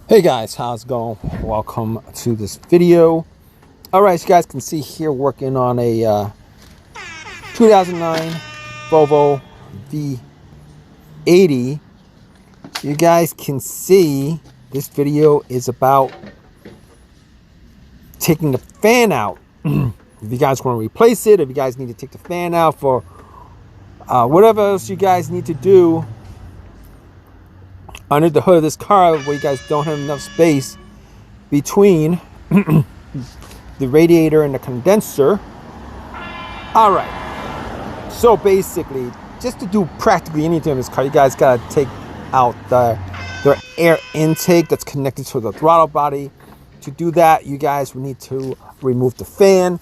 Hey guys, how's it going? Welcome to this video. All right, you guys can see here working on a 2009 Volvo V80. You guys can see this video is about taking the fan out. If you guys want to replace it, if you guys need to take the fan out for whatever else you guys need to do under the hood of this car, where you guys don't have enough space between the radiator and the condenser. All right, so basically, just to do practically anything in this car, you guys gotta take out the air intake that's connected to the throttle body. To do that, you guys will need to remove the fan.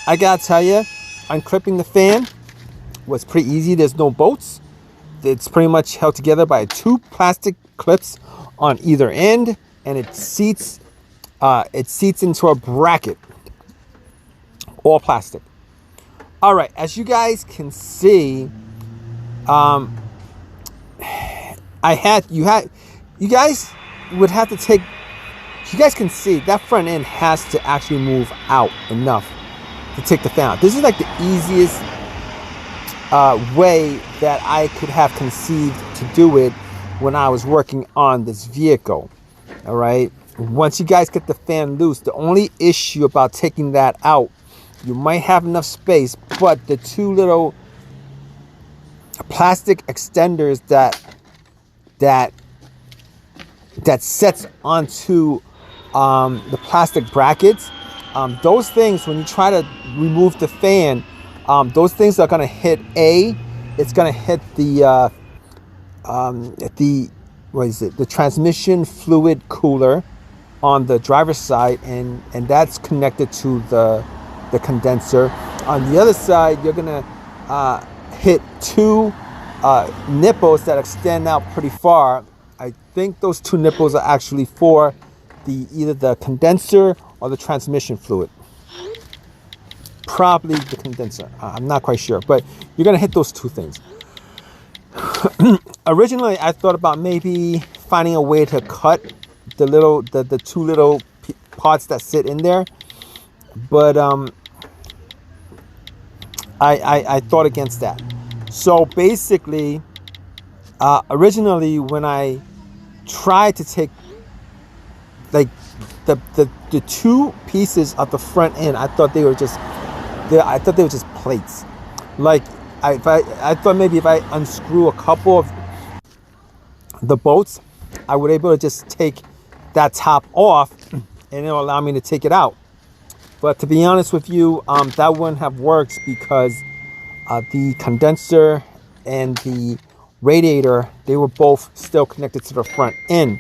I gotta tell you, unclipping the fan was pretty easy. There's no bolts. It's pretty much held together by two plastic clips on either end, and it seats into a bracket, all plastic. All right, as you guys can see, you guys would have to take. You guys can see that front end has to actually move out enough to take the fan out. This is like the easiest way that I could have conceived to do it when I was working on this vehicle. All right, once you guys get the fan loose, the only issue about taking that out, you might have enough space, but the two little plastic extenders that sets onto the plastic brackets, those things, when you try to remove the fan, those things are going to hit it's going to hit the the transmission fluid cooler on the driver's side, and that's connected to the condenser. On the other side, you're going to hit two nipples that extend out pretty far. I think those two nipples are actually for either the condenser or the transmission fluid. Probably the condenser. I'm not quite sure, but you're gonna hit those two things. Originally, I thought about maybe finding a way to cut the two little parts that sit in there, but I thought against that. So basically, originally when I tried to take like the two pieces of the front end, I thought they were just plates. Like I thought maybe if I unscrew a couple of the bolts, I would be able to just take that top off, and it'll allow me to take it out. But to be honest with you, that wouldn't have worked, because the condenser and the radiator, they were both still connected to the front end,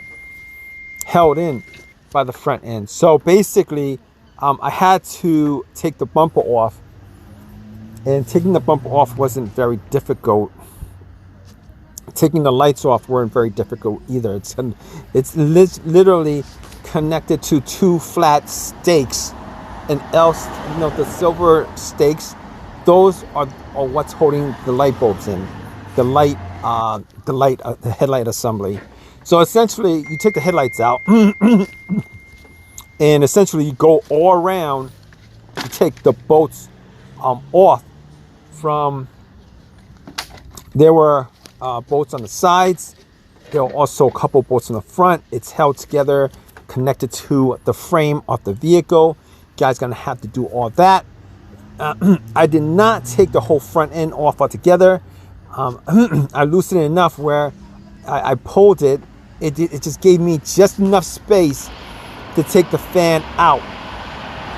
held in by the front end. So basically, I had to take the bumper off, and taking the bumper off wasn't very difficult. Taking the lights off weren't very difficult either. It's literally connected to two flat stakes, and else, the silver stakes, those are what's holding the light bulbs in, the headlight assembly. So essentially, you take the headlights out, and essentially you go all around to take the bolts off. There were bolts on the sides. There were also a couple bolts on the front. It's held together, connected to the frame of the vehicle. You guys gonna have to do all that. I did not take the whole front end off altogether. I loosened it enough where I pulled it. It just gave me just enough space to take the fan out.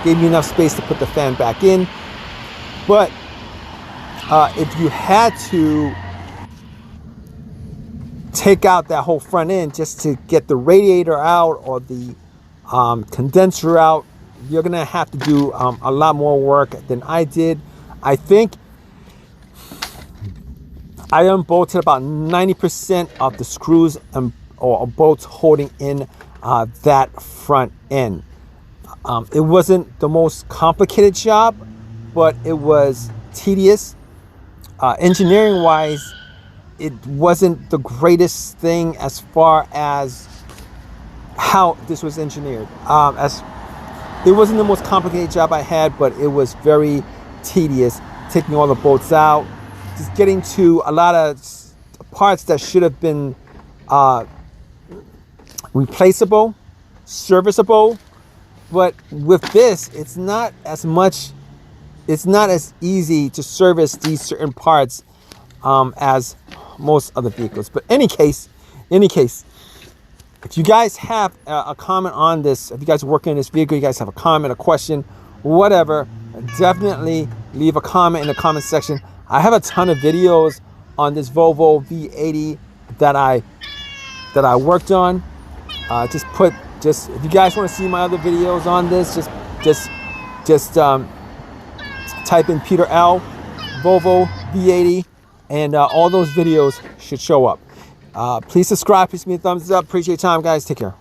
Gave me enough space to put the fan back in. But if you had to take out that whole front end just to get the radiator out or the condenser out, you're gonna have to do a lot more work than I did. I think I unbolted about 90% of the screws or bolts holding in that front end. It wasn't the most complicated job, but it was tedious. Engineering wise, it wasn't the greatest thing as far as how this was engineered. As it wasn't the most complicated job I had, but it was very tedious, taking all the bolts out, just getting to a lot of parts that should have been replaceable, serviceable. But with this, it's not as easy to service these certain parts as most other vehicles. But any case, if you guys have a comment on this, if you guys are working in this vehicle, you guys have a comment, a question, whatever, definitely leave a comment in the comment section. I have a ton of videos on this Volvo V80 that I worked on. Just if you guys want to see my other videos on this, just type in Peter L, Volvo V80, and all those videos should show up. Please subscribe, please give me a thumbs up. Appreciate your time, guys. Take care.